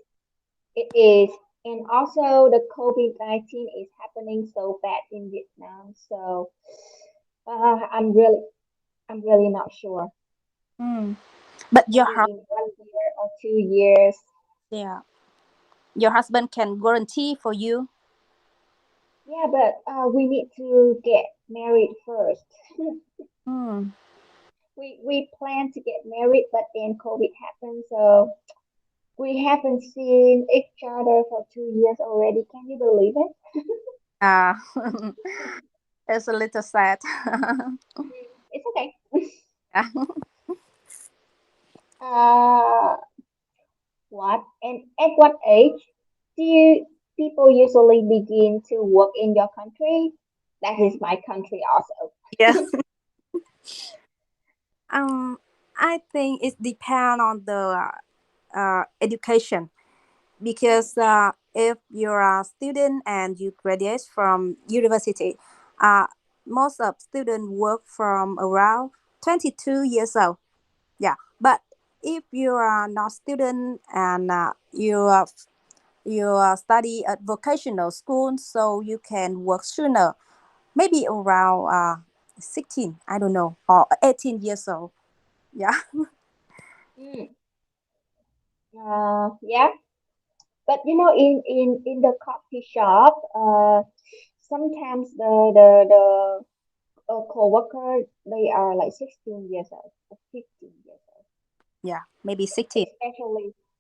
A: it is, and also the COVID-19 is happening so bad in Vietnam. So I'm really not sure.
B: Mm. But your
A: Maybe in 1 year or 2 years.
B: yeah, your husband can guarantee for you.
A: Yeah, but we need to get married first.
B: Mm.
A: We plan to get married, but then COVID happened, so we haven't seen each other for 2 years already. Can you believe it?
B: Ah, it's a little sad.
A: It's okay.
B: Yeah.
A: Uh, what and at what age do you people usually begin to work in your country? That is my country also.
B: Yeah. Um, I think it depends on the education because if you're a student and you graduate from university, uh, most of students work from around 22 years old. Yeah, but if you are not student and you study at vocational school, so you can work sooner, maybe around 16, I don't know, or 18 years old. Yeah.
A: Mm, yeah, but you know, in the coffee shop, sometimes the co-worker they are like 16 years old or 15 years old,
B: Yeah, maybe 16.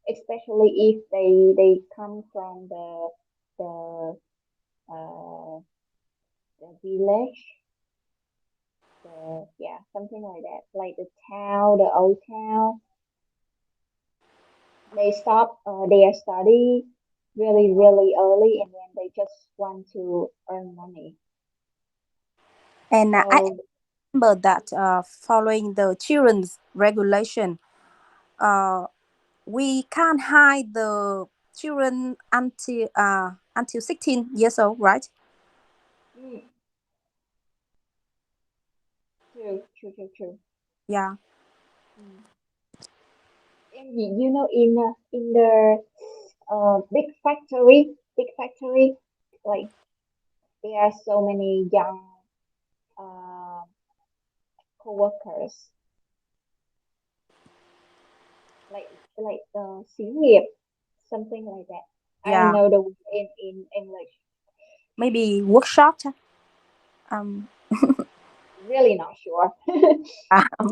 A: especially if they come from the uh the village, the yeah, something like that, like the town, the old town. They stop their study really early, and then they just want to earn money.
B: And I
A: So
B: remember that following the children's regulation, uh, we can't hide the children until 16 years old, right?
A: mm, true.
B: Yeah.
A: Mm. And you know, in the big factory, like there are so many young uh, co-workers, like xí nghiệp, something like that. I don't
B: Yeah,
A: know the word in English.
B: maybe workshop. Um,
A: Really not sure.
B: um,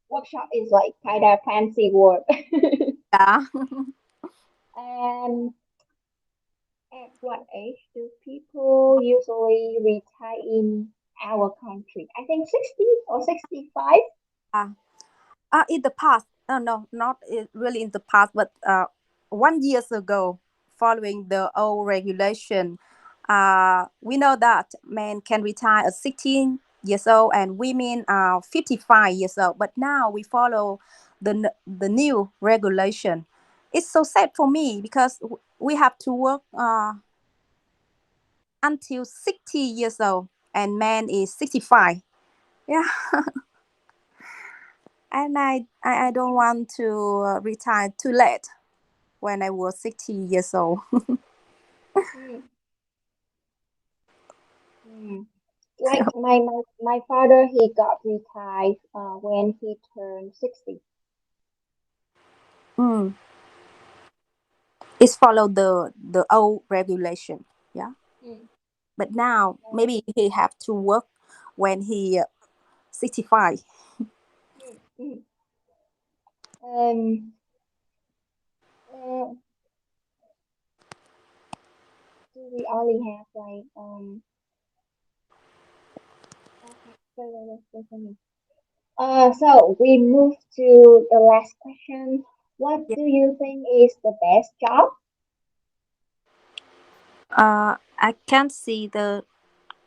A: Workshop is like kind of fancy word.
B: yeah.
A: And at what age do people usually retire in our country? I think 60 or 65.
B: In the past, no, not really in the past, but 1 years ago, following the old regulation, we know that men can retire at 16 years old and women are 55 years old. But now we follow the new regulation. It's so sad for me because we have to work until 60 years old and man is 65. Yeah, and I don't want to retire too late when I was 60 years old.
A: mm, mm. Like my father, he got retired when he turned 60.
B: Mm. It's follow the old regulation. Yeah,
A: Mm,
B: but now
A: uh,
B: maybe he have to work when he 65.
A: mm, mm. Um, uh, do we only have like okay, wait for me. So we move to the last question. What
B: Yeah.
A: do you think is the best job?
B: I can't see the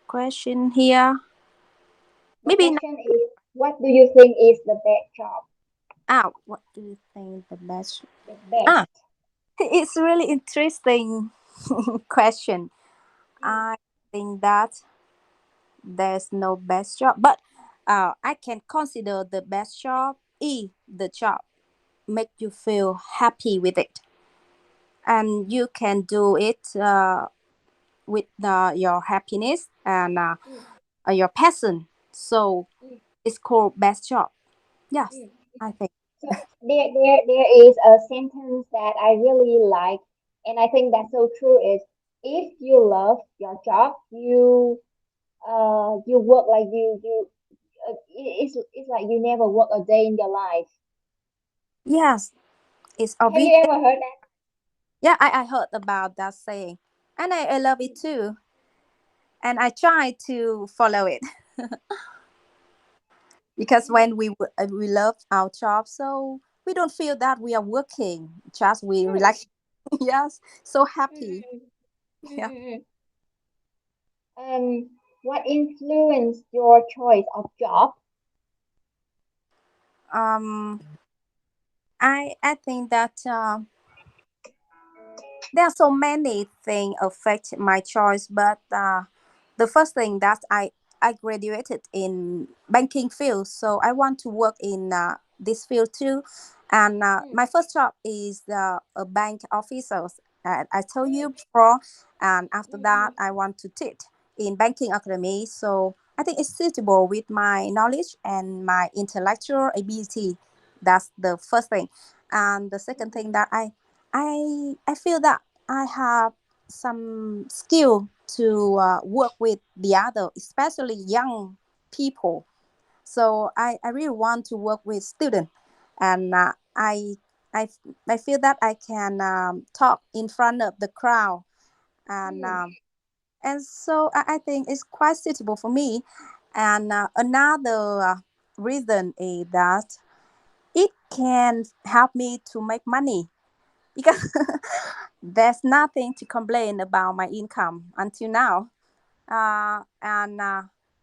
B: question here.
A: The
B: Maybe not.
A: question is, what do you think is the best job?
B: What do you think the best?
A: The
B: Ah,
A: best.
B: it's really interesting question.
A: Mm,
B: I think that there's no best job, but I can consider the best job if the job make you feel happy with it, and you can do it with your happiness and
A: mm,
B: your passion. So
A: mm,
B: it's called best job. Yes,
A: mm.
B: I think.
A: So there is a sentence that I really like, and I think that's so true. Is if you love your job, you work like it's like you never work a day in your life.
B: Yes, it's
A: Have
B: obvious.
A: you ever heard that?
B: Yeah, I heard about that saying, and I love it
A: Mm,
B: too, and I try to follow it because
A: mm,
B: when we love our job, so we don't feel that we are working, just we
A: true.
B: relax. Yes, so
A: Mm,
B: happy.
A: mm, mm,
B: Yeah.
A: mm, mm. What influenced your choice of job?
B: Um, I think that there are so many things affect my choice, but the first thing that I graduated in banking field, so I want to work in this field too. And
A: Mm,
B: my first job is a bank officer. I told
A: mm,
B: you before, and after
A: mm,
B: that,
A: mm,
B: I want to teach in banking academy. So I think it's suitable with my knowledge and my intellectual ability. That's the first thing, and the second thing that I feel that I have some skill to work with the other, especially young people. So I really want to work with students, and I I feel that I can talk in front of the crowd, and
A: mm,
B: um, and so I think it's quite suitable for me. And another reason is that it can help me to make money because there's nothing to complain about my income until now. And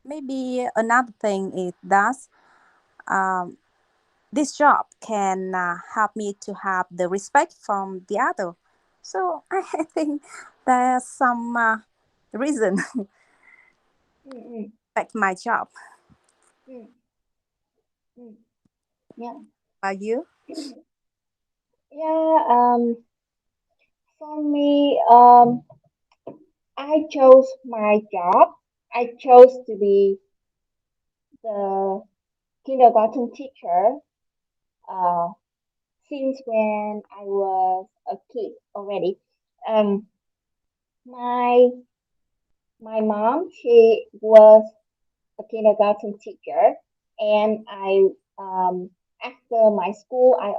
B: maybe another thing is that um, this job can help me to have the respect from the other. So I think there's some reason
A: mm, mm,
B: like my job.
A: mm, mm. Yeah.
B: Are you?
A: Yeah. For me, I chose my job. I chose to be the kindergarten teacher. Uh, since when I was a kid already. Um, my my mom, she was a kindergarten teacher, and after my school, I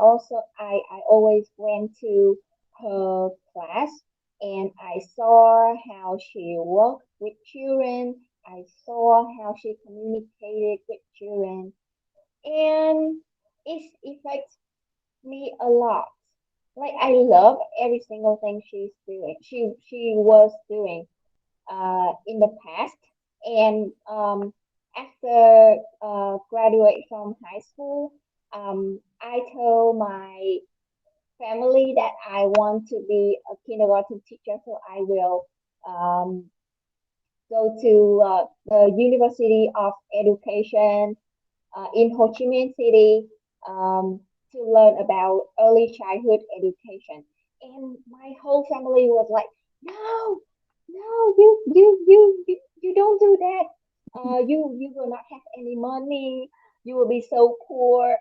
A: always went to her class, and I saw how she worked with children. I saw how she communicated with children, and it affects me a lot. like I love every single thing she's doing. She was doing in the past, and after graduate from high school, I told my family that I want to be a kindergarten teacher, so I will um, go to the University of Education in Ho Chi Minh City to learn about early childhood education. And my whole family was like, "No, no, you don't do that. You will not have any money. You will be so poor."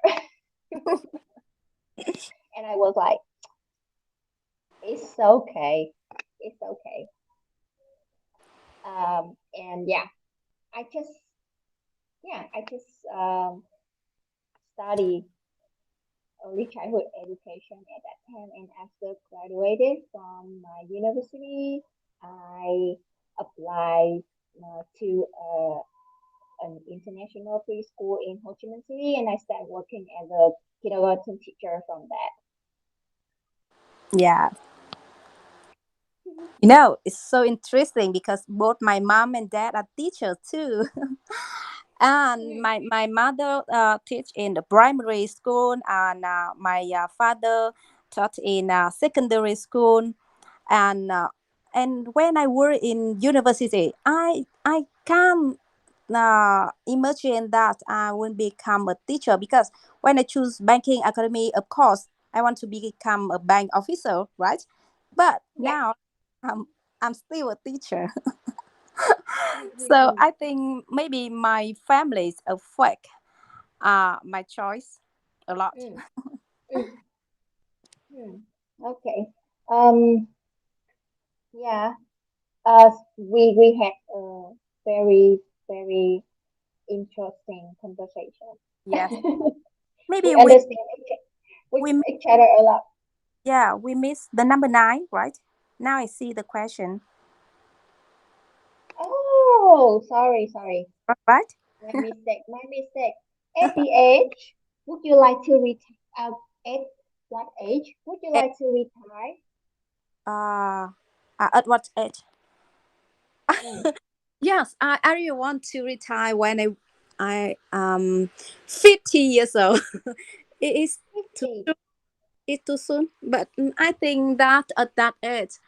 A: And I was like, "It's okay, it's okay." And I just study early childhood education at that time. And after graduated from my university, I applied to an international preschool in Ho Chi Minh City, and I started working as a kindergarten teacher from that.
B: Yeah. It's so interesting because both my mom and dad are teachers too. And
A: Mm,
B: my mother teach in the primary school, and my father taught in secondary school. And uh, and when I were in university, I can't imagine that I will become a teacher, because when I choose banking academy, of course I want to become a bank officer, right? But
A: yeah.
B: now I'm still a teacher.
A: Mm, mm,
B: So
A: mm,
B: I think maybe my family's affect my choice a lot.
A: mm, mm, mm. Okay. Um. Yeah. We had a very interesting conversation.
B: Yes,
A: We
B: maybe
A: understand
B: we mi-
A: each other a lot.
B: yeah, we missed the number 9, right? Now I see the question.
A: Oh, sorry.
B: Right.
A: My mistake. At the age, would you like to retire? At what age would you
B: Eh,
A: like to retire?
B: uh, at what age?
A: Mm,
B: Yes, I really want to retire when I 50 years old. It is too
A: 50.
B: soon. It's too soon, but I think that at that age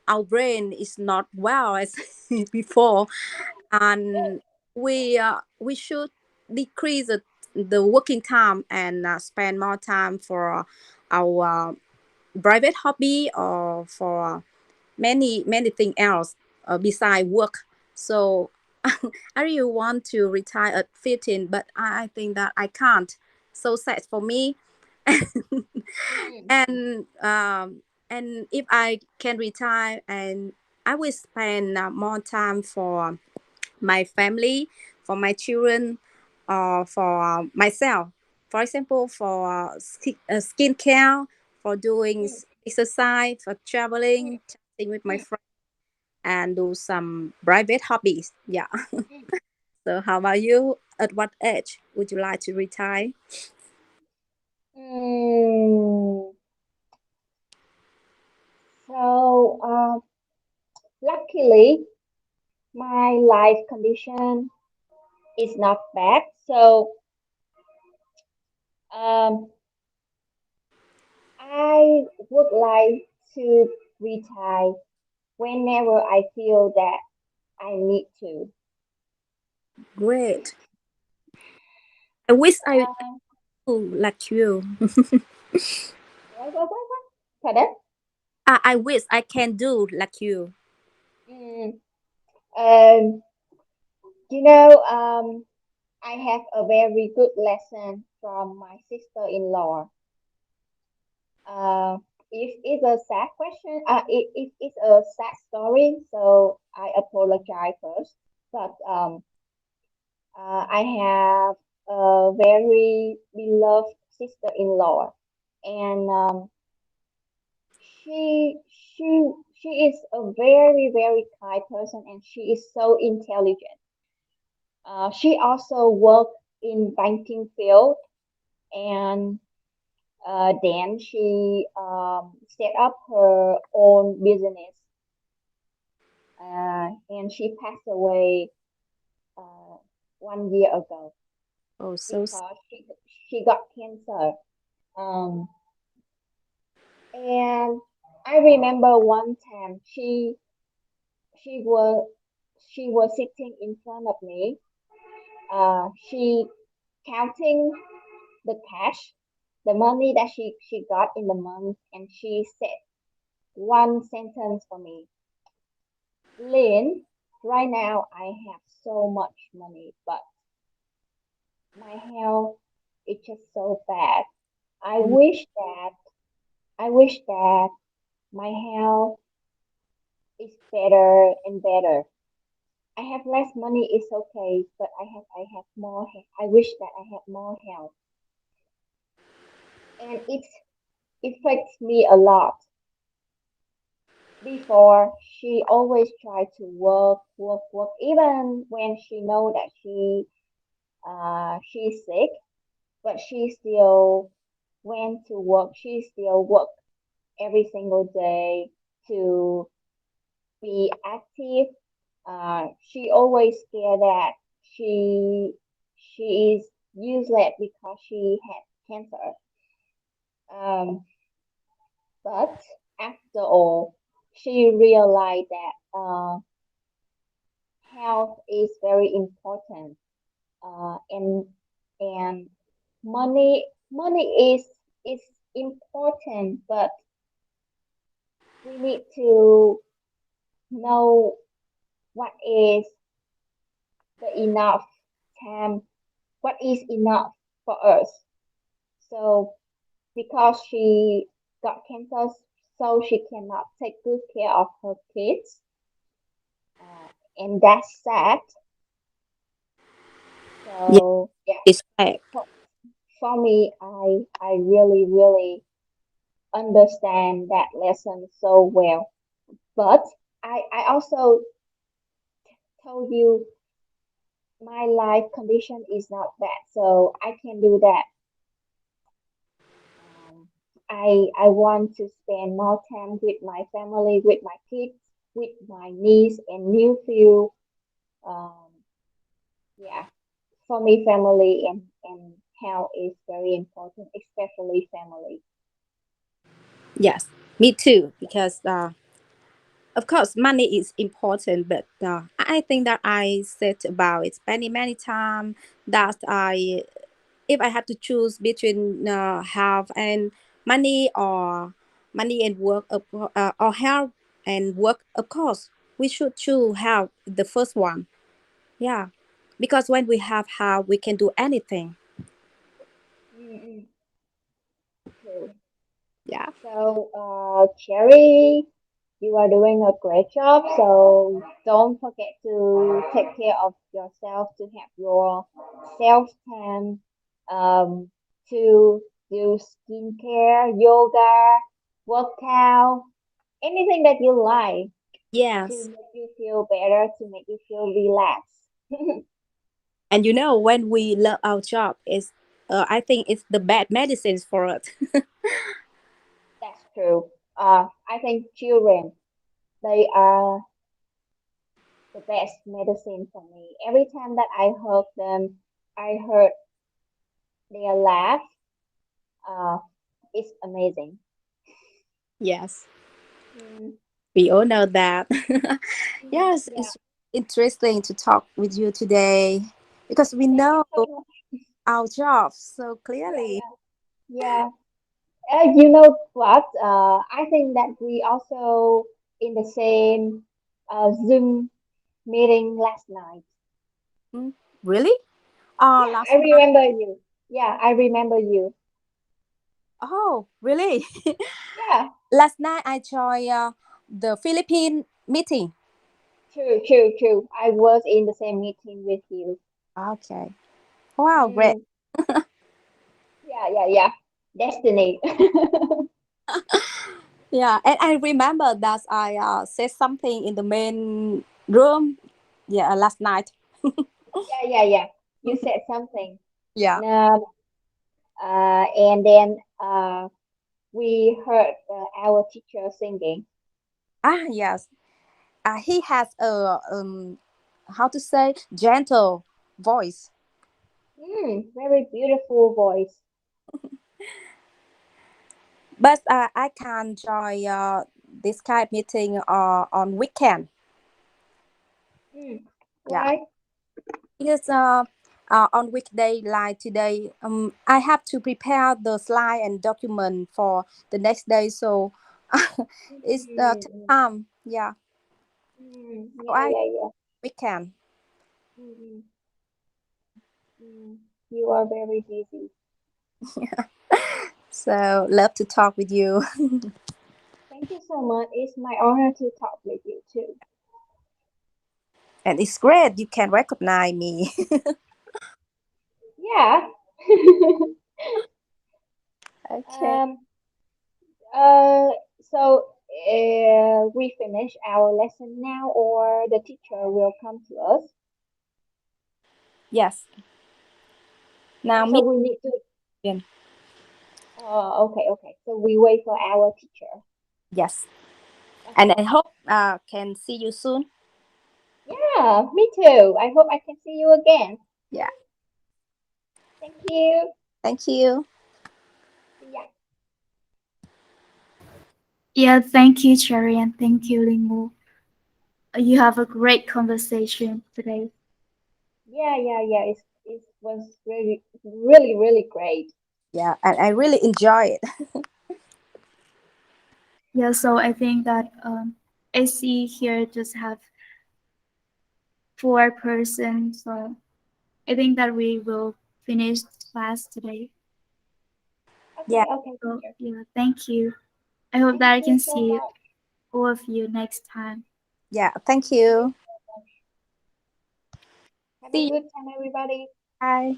B: our brain is not well as before, and we should decrease the working time and spend more time for our private hobby, or for many things else beside work. So I really want to retire at 15, but I think that I can't. So sad for me.
A: Mm,
B: And if I can retire, and I will spend more time for my family, for my children, or for myself. For example, for skin care, for doing
A: mm,
B: exercise, for
A: mm,
B: traveling, chatting with my
A: mm,
B: friends, and do some private hobbies. Yeah.
A: mm.
B: So how about you? At what age would you like to retire?
A: Mm, so, luckily, my life condition is not bad. So, um, I would like to retire whenever I feel that I need to.
B: Great. I wish I
A: Um,
B: could like you.
A: what? Pardon?
B: I wish I can do like you.
A: Mm, um, you know, I have a very good lesson from my sister-in-law. Uh, if it's a sad question, if it's a sad story, so I apologize first. But I have a very beloved sister-in-law, and she is a very kind person, and she is so intelligent. She also worked in banking field, and Then she set up her own business, and she passed away uh, 1 year ago
B: Oh, so
A: because she got cancer. Um, and I remember one time she was she was sitting in front of me. She counting the cash, the money that she got in the month, and she said one sentence for me. Lynn, right now I have so much money, but my health is just so bad. I
B: mm,
A: wish that I wish that my health is better and better. I have less money, it's okay, but I have more. I wish that I had more health, and it affects me a lot. Before, she always tried to work, work, work, even when she know that she's sick, but she still went to work. She still work every single day to be active. She always scared that she is useless because she had cancer. Um, but after all, she realized that health is very important. And money is important, but we need to know what is the enough time, what is enough for us. So because she got cancer, so she cannot take good care of her kids, uh, and that's sad.
B: yeah,
A: So yeah,
B: it's like
A: for, for me, I really understand that lesson so well. But I also told you my life condition is not bad, so I can do that. Um, I want to spend more time with my family, with my kids, with my niece and nephew. Um, yeah, for me, family and health is very important, especially family.
B: yes, me too. Because of course, money is important, but I think that I said about it many times that I if I have to choose between health and money or money and work or health and work, of course we should choose health, the first one. Yeah, because when we have health, we can do anything.
A: Mm-mm, true.
B: Yeah.
A: So, Cherry, you are doing a great job. So don't forget to take care of yourself, to have your self time, to do skincare, yoga, workout, anything that you like to
B: Yes.
A: make you feel better, to make you feel relaxed.
B: And you know, when we love our job, is I think it's the bad medicines for us.
A: That's true. I think children, they are the best medicine for me. Every time that I hug them, I heard their laugh. Uh, it's amazing.
B: Yes,
A: Mm,
B: we all know that. Yes,
A: yeah,
B: it's interesting to talk with you today because we
A: thank you
B: know
A: so much.
B: our jobs so
A: Yeah,
B: clearly.
A: yeah, yeah. You know what? I think that we also in the same Zoom meeting last night.
B: Mm, really?
A: Yeah, I
B: Last night.
A: remember you. Yeah, I remember you.
B: Oh, really?
A: Yeah,
B: Last night I joined the Philippine meeting.
A: true, true, true. I was in the same meeting with you.
B: Okay. Wow, great.
A: Mm, yeah, yeah, yeah. Destiny.
B: Yeah, and I remember that I said something in the main room. Yeah, last night.
A: Yeah, yeah, yeah. You said something.
B: Yeah.
A: Um, And then we heard our teacher singing.
B: Ah, yes. He has a how to say gentle voice.
A: Very beautiful voice.
B: But I can join this kind of meeting on weekend.
A: Mm,
B: Yeah,
A: why?
B: because on weekday like today, I have to prepare the slide and document for the next day. So it's take
A: Mm,
B: time. Yeah, so
A: yeah,
B: I
A: yeah, yeah.
B: weekend.
A: Mm, mm. You are very busy.
B: So love to talk with you,
A: Thank you so much. It's my honor to talk with you too.
B: and it's great you can recognize me.
A: Yeah.
B: Okay.
A: um. Uh. So, we finish our lesson now, or the teacher will come to us.
B: Yes. Now
A: So
B: meet
A: we need to.
B: again.
A: Okay, okay. So we wait for our teacher.
B: Yes, and
A: Okay.
B: I hope can see you soon.
A: Yeah, me too. I hope I can see you again.
B: Yeah.
A: Thank you.
B: Thank you.
A: See ya.
D: Yeah, thank you, Cherry, and thank you, Limu. You have a great conversation today.
A: Yeah, yeah, yeah. It was really, really, really great.
B: Yeah, and I really enjoy it.
D: Yeah, so I think that AC here just have 4 persons, so I think that we will finish class today.
A: Okay,
B: Yeah,
A: okay,
D: So
A: teacher.
D: yeah, thank you. I hope
A: Thank
D: that I
A: you
D: can
A: so
D: see
A: much.
D: all of you next time.
B: yeah. Thank
A: Thank you
B: you.
A: so much. Have a
B: See you.
A: good time, everybody.
B: Bye.